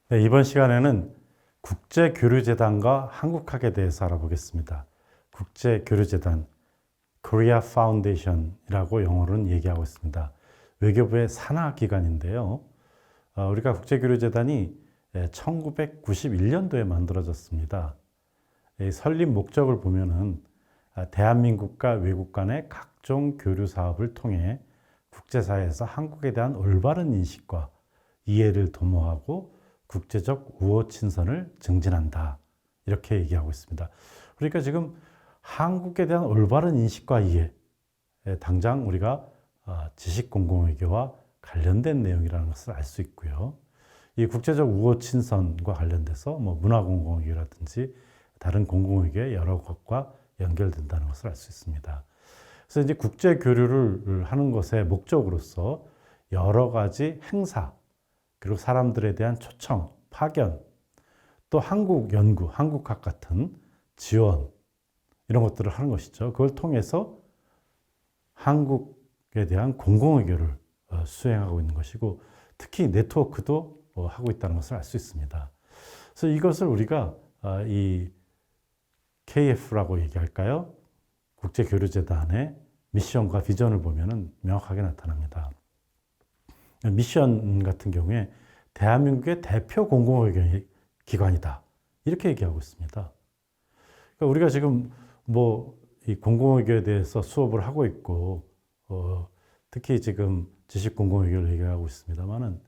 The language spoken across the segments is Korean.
네, 이번 시간에는 국제교류재단과 한국학에 대해서 알아보겠습니다. 국제교류재단, Korea Foundation이라고 영어로는 얘기하고 있습니다. 외교부의 산하기관인데요. 우리가 국제교류재단이 1991년도에 만들어졌습니다. 설립 목적을 보면은 대한민국과 외국 간의 각종 교류 사업을 통해 국제사회에서 한국에 대한 올바른 인식과 이해를 도모하고 국제적 우호 친선을 증진한다. 이렇게 얘기하고 있습니다. 그러니까 지금 한국에 대한 올바른 인식과 이해, 당장 우리가 지식 공공외교와 관련된 내용이라는 것을 알 수 있고요. 이 국제적 우호 친선과 관련돼서 문화 공공외교라든지 다른 공공외교의 여러 것과 연결된다는 것을 알 수 있습니다. 그래서 이제 국제 교류를 하는 것의 목적으로서 여러 가지 행사, 그리고 사람들에 대한 초청, 파견, 또 한국 연구, 한국학 같은 지원, 이런 것들을 하는 것이죠. 그걸 통해서 한국에 대한 공공외교를 수행하고 있는 것이고, 특히 네트워크도 하고 있다는 것을 알 수 있습니다. 그래서 이것을 우리가 이 KF라고 얘기할까요? 국제교류재단의 미션과 비전을 보면 명확하게 나타납니다. 미션 같은 경우에 대한민국의 대표 공공외교 기관이다. 이렇게 얘기하고 있습니다. 그러니까 우리가 지금 이 공공외교에 대해서 수업을 하고 있고, 특히 지금 지식공공외교를 얘기하고 있습니다만은,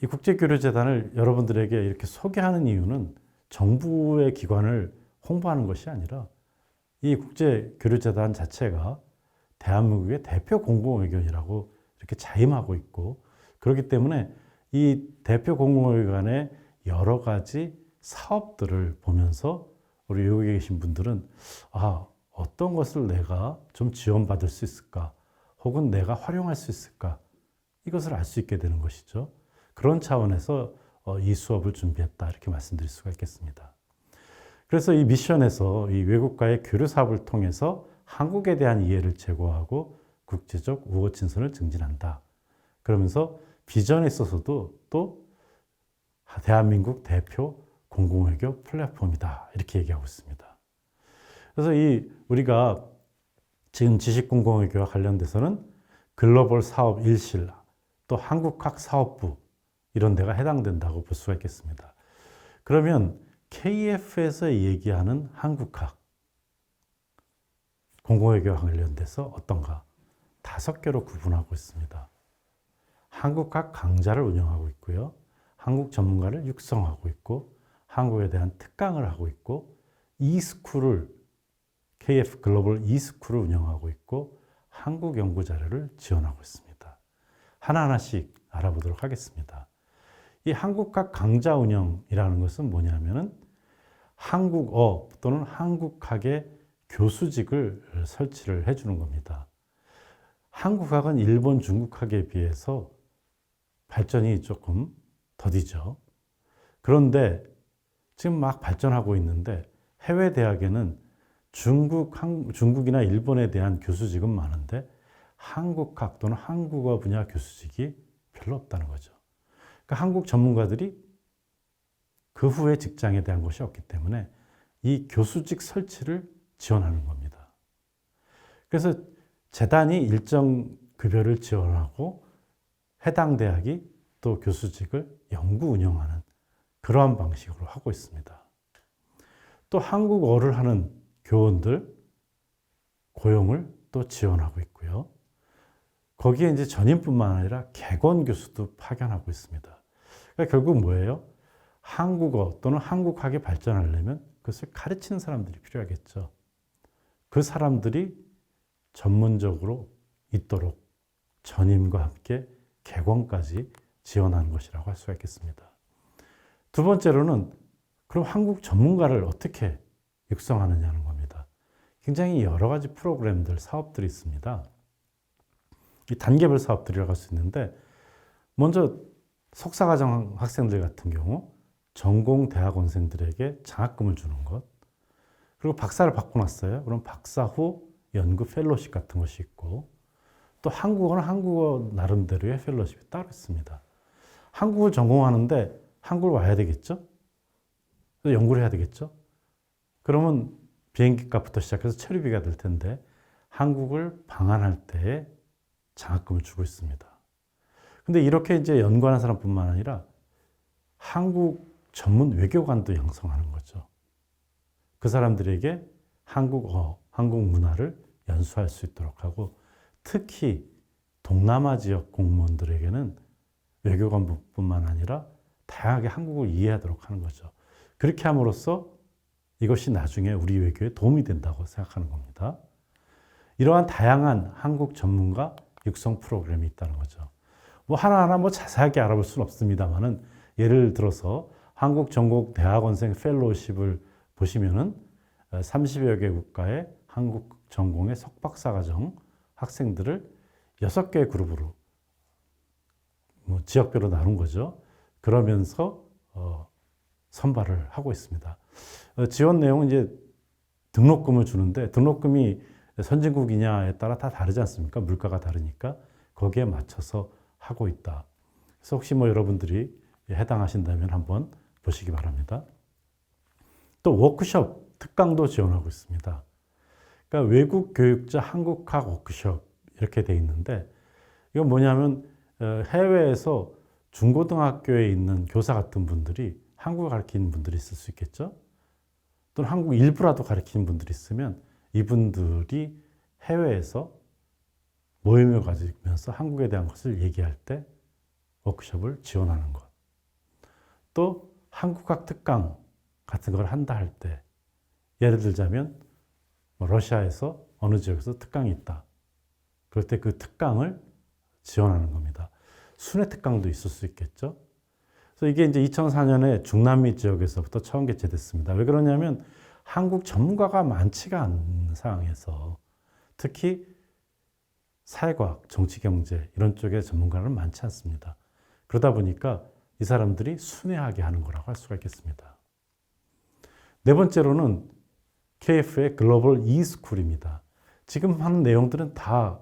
이 국제교류재단을 여러분들에게 이렇게 소개하는 이유는 정부의 기관을 홍보하는 것이 아니라 이 국제교류재단 자체가 대한민국의 대표 공공외교이라고 이렇게 자임하고 있고, 그렇기 때문에 이 대표 공공외교관의 여러 가지 사업들을 보면서 우리 외국에 계신 분들은 어떤 것을 내가 좀 지원받을 수 있을까, 혹은 내가 활용할 수 있을까, 이것을 알 수 있게 되는 것이죠. 그런 차원에서 이 수업을 준비했다, 이렇게 말씀드릴 수가 있겠습니다. 그래서 이 미션에서 이 외국과의 교류 사업을 통해서 한국에 대한 이해를 제고하고 국제적 우호 친선을 증진한다. 그러면서 비전에 있어서도 또 대한민국 대표 공공외교 플랫폼이다, 이렇게 얘기하고 있습니다. 그래서 우리가 지금 지식공공외교와 관련돼서는 글로벌 사업 일실, 또 한국학 사업부, 이런 데가 해당된다고 볼 수가 있겠습니다. 그러면 KF에서 얘기하는 한국학, 공공외교와 관련돼서 어떤가? 5개로 구분하고 있습니다. 한국학 강좌를 운영하고 있고요. 한국 전문가를 육성하고 있고, 한국에 대한 특강을 하고 있고, KF 글로벌 e스쿨을 운영하고 있고, 한국 연구 자료를 지원하고 있습니다. 하나하나씩 알아보도록 하겠습니다. 이 한국학 강좌 운영이라는 것은 뭐냐면은 한국어 또는 한국학의 교수직을 설치를 해주는 겁니다. 한국학은 일본, 중국학에 비해서 발전이 조금 더디죠. 그런데 지금 막 발전하고 있는데 해외 대학에는 중국이나 일본에 대한 교수직은 많은데 한국학 또는 한국어 분야 교수직이 별로 없다는 거죠. 그러니까 한국 전문가들이 그 후에 직장에 대한 것이 없기 때문에 이 교수직 설치를 지원하는 겁니다. 그래서 재단이 일정 급여를 지원하고 해당 대학이 또 교수직을 연구 운영하는 그러한 방식으로 하고 있습니다. 또 한국어를 하는 교원들 고용을 또 지원하고 있고요. 거기에 이제 전임뿐만 아니라 객원 교수도 파견하고 있습니다. 그러니까 결국 뭐예요? 한국어 또는 한국학이 발전하려면 그것을 가르치는 사람들이 필요하겠죠. 그 사람들이 전문적으로 있도록 전임과 함께 객원까지 지원하는 것이라고 할 수가 있겠습니다. 두 번째로는 그럼 한국 전문가를 어떻게 육성하느냐는 겁니다. 굉장히 여러 가지 프로그램들, 사업들이 있습니다. 이 단계별 사업들이라고 할 수 있는데, 먼저 석사과정 학생들 같은 경우 전공 대학원생들에게 장학금을 주는 것, 그리고 박사를 받고 났어요. 그럼 박사 후 연구 펠로십 같은 것이 있고, 또 한국어는 한국어 나름대로의 펠로십이 따로 있습니다. 한국을 전공하는데 한국을 와야 되겠죠? 연구를 해야 되겠죠? 그러면 비행기 값부터 시작해서 체류비가 될 텐데 한국을 방한할 때에 장학금을 주고 있습니다. 근데 이렇게 이제 연구하는 사람뿐만 아니라 한국 전문 외교관도 양성하는 거죠. 그 사람들에게 한국어, 한국 문화를 연수할 수 있도록 하고 특히 동남아 지역 공무원들에게는 외교관뿐만 아니라 다양하게 한국을 이해하도록 하는 거죠. 그렇게 함으로써 이것이 나중에 우리 외교에 도움이 된다고 생각하는 겁니다. 이러한 다양한 한국 전문가 육성 프로그램이 있다는 거죠. 뭐 하나하나 뭐 자세하게 알아볼 수는 없습니다만은 예를 들어서 한국 전국 대학원생 펠로우십을 보시면은 30여 개 국가의 한국 전공의 석박사 과정 학생들을 6개의 그룹으로 뭐 지역별로 나눈 거죠. 그러면서 선발을 하고 있습니다. 지원 내용은 이제 등록금을 주는데 등록금이 선진국이냐에 따라 다 다르지 않습니까? 물가가 다르니까 거기에 맞춰서 하고 있다. 그래서 혹시 뭐 여러분들이 해당하신다면 한번 보시기 바랍니다. 또 워크숍, 특강도 지원하고 있습니다. 그러니까 외국 교육자 한국학 워크숍 이렇게 돼 있는데 이건 뭐냐면 해외에서 중고등학교에 있는 교사 같은 분들이 한국을 가르치는 분들이 있을 수 있겠죠. 또는 한국 일부라도 가르치는 분들이 있으면 이분들이 해외에서 모임을 가지면서 한국에 대한 것을 얘기할 때 워크숍을 지원하는 것. 또 한국학 특강 같은 걸 한다 할 때 예를 들자면 러시아에서 어느 지역에서 특강이 있다. 그럴 때 그 특강을 지원하는 겁니다. 순회 특강도 있을 수 있겠죠. 그래서 이게 이제 2004년에 중남미 지역에서부터 처음 개최됐습니다. 왜 그러냐면 한국 전문가가 많지가 않은 상황에서 특히 사회과학, 정치, 경제 이런 쪽의 전문가는 많지 않습니다. 그러다 보니까 이 사람들이 순회하게 하는 거라고 할 수가 있겠습니다. 네 번째로는 KF의 글로벌 e스쿨입니다. 지금 하는 내용들은 다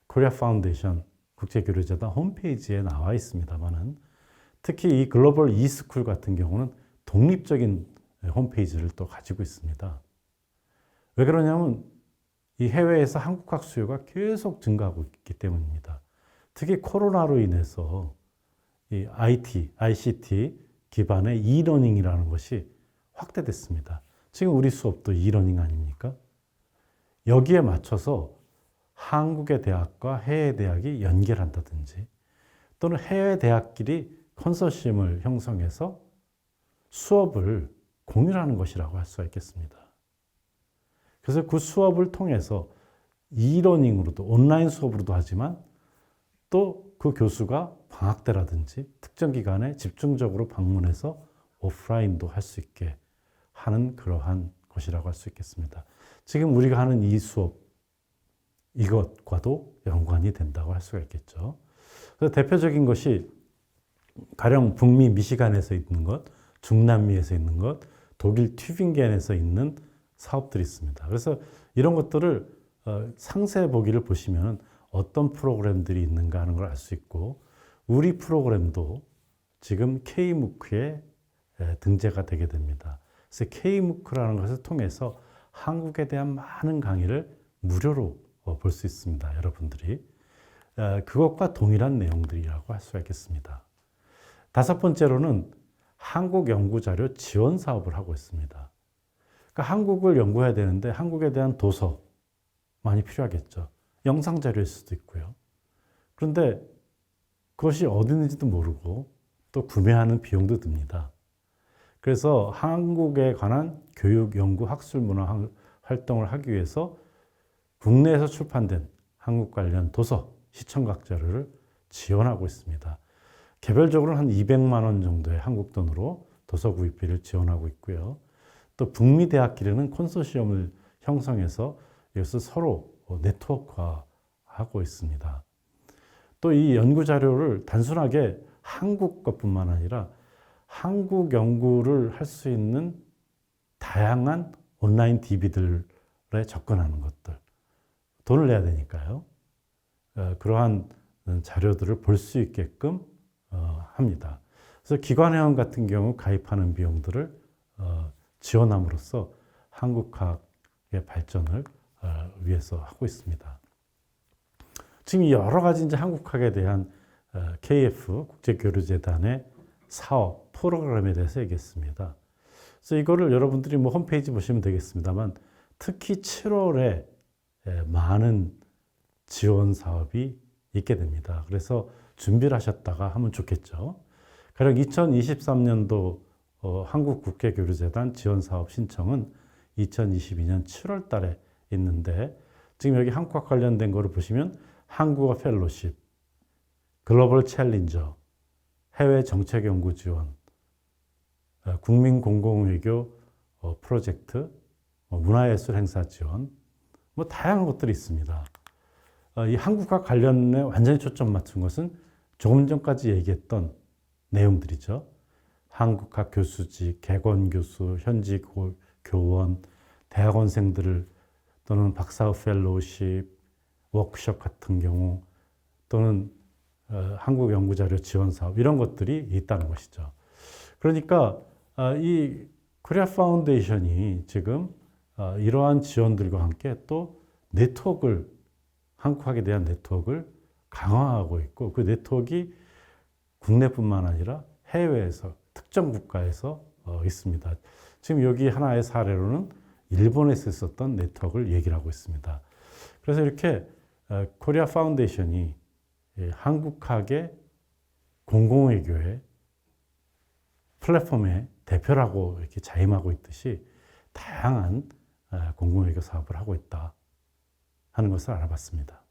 코리아 파운데이션 국제교류재단 홈페이지에 나와 있습니다만은 특히 이 글로벌 e스쿨 같은 경우는 독립적인 홈페이지를 또 가지고 있습니다. 왜 그러냐면 이 해외에서 한국학 수요가 계속 증가하고 있기 때문입니다. 특히 코로나로 인해서 이 ICT 기반의 e-러닝이라는 것이 확대됐습니다. 지금 우리 수업도 e-러닝 아닙니까? 여기에 맞춰서 한국의 대학과 해외 대학이 연결한다든지 또는 해외 대학끼리 컨소시엄을 형성해서 수업을 공유하는 것이라고 할 수가 있겠습니다. 그래서 그 수업을 통해서 e-러닝으로도 온라인 수업으로도 하지만 또 그 교수가 방학 때라든지 특정 기간에 집중적으로 방문해서 오프라인도 할 수 있게 하는 그러한 것이라고 할 수 있겠습니다. 지금 우리가 하는 이 수업 이것과도 연관이 된다고 할 수가 있겠죠. 그래서 대표적인 것이 가령 북미 미시간에서 있는 것, 중남미에서 있는 것, 독일 튜빙겐에서 있는 사업들이 있습니다. 그래서 이런 것들을 상세 보기를 보시면 어떤 프로그램들이 있는가 하는 걸 알 수 있고 우리 프로그램도 지금 K무크에 등재가 되게 됩니다. 그래서 K무크라는 것을 통해서 한국에 대한 많은 강의를 무료로 볼 수 있습니다. 여러분들이. 그것과 동일한 내용들이라고 할 수가 있겠습니다. 다섯 번째로는 한국 연구자료 지원 사업을 하고 있습니다. 그러니까 한국을 연구해야 되는데 한국에 대한 도서 많이 필요하겠죠. 영상 자료일 수도 있고요. 그런데 그것이 어디 있는지도 모르고 또 구매하는 비용도 듭니다. 그래서 한국에 관한 교육, 연구, 학술, 문화 활동을 하기 위해서 국내에서 출판된 한국 관련 도서, 시청각 자료를 지원하고 있습니다. 개별적으로는 한 200만 원 정도의 한국 돈으로 도서 구입비를 지원하고 있고요. 또 북미 대학끼리는 콘소시엄을 형성해서 이것을 서로 네트워크화하고 있습니다. 또 이 연구 자료를 단순하게 한국 것뿐만 아니라 한국 연구를 할 수 있는 다양한 온라인 DB들에 접근하는 것들. 돈을 내야 되니까요. 그러한 자료들을 볼 수 있게끔 합니다. 그래서 기관회원 같은 경우 가입하는 비용들을 지원함으로써 한국학의 발전을 위해서 하고 있습니다. 지금 여러 가지 이제 한국학에 대한 KF 국제교류재단의 사업 프로그램에 대해서 얘기했습니다. 그래서 이거를 여러분들이 뭐 홈페이지 보시면 되겠습니다만 특히 7월에 많은 지원 사업이 있게 됩니다. 그래서 준비를 하셨다가 하면 좋겠죠. 가령 2023년도 한국국제교류재단 지원사업 신청은 2022년 7월 달에 있는데 지금 여기 한국학 관련된 거를 보시면 한국어 펠로십, 글로벌 챌린저, 해외 정책 연구 지원, 국민 공공외교 프로젝트, 문화예술 행사 지원, 뭐 다양한 것들이 있습니다. 이 한국학 관련에 완전히 초점 맞춘 것은 조금 전까지 얘기했던 내용들이죠. 한국학 교수직, 객원교수, 현직 교원, 대학원생들을 또는 박사후 펠로우십, 워크숍 같은 경우 또는 한국 연구자료 지원 사업 이런 것들이 있다는 것이죠. 그러니까 이 코리아 파운데이션이 지금 이러한 지원들과 함께 또 네트워크를 한국학에 대한 네트워크를 강화하고 있고 그 네트워크가 국내뿐만 아니라 해외에서 특정 국가에서 있습니다. 지금 여기 하나의 사례로는 일본에서 있었던 네트워크를 얘기를 하고 있습니다. 그래서 이렇게 코리아 파운데이션이 한국학의 공공외교의 플랫폼의 대표라고 이렇게 자임하고 있듯이 다양한 공공외교 사업을 하고 있다 하는 것을 알아봤습니다.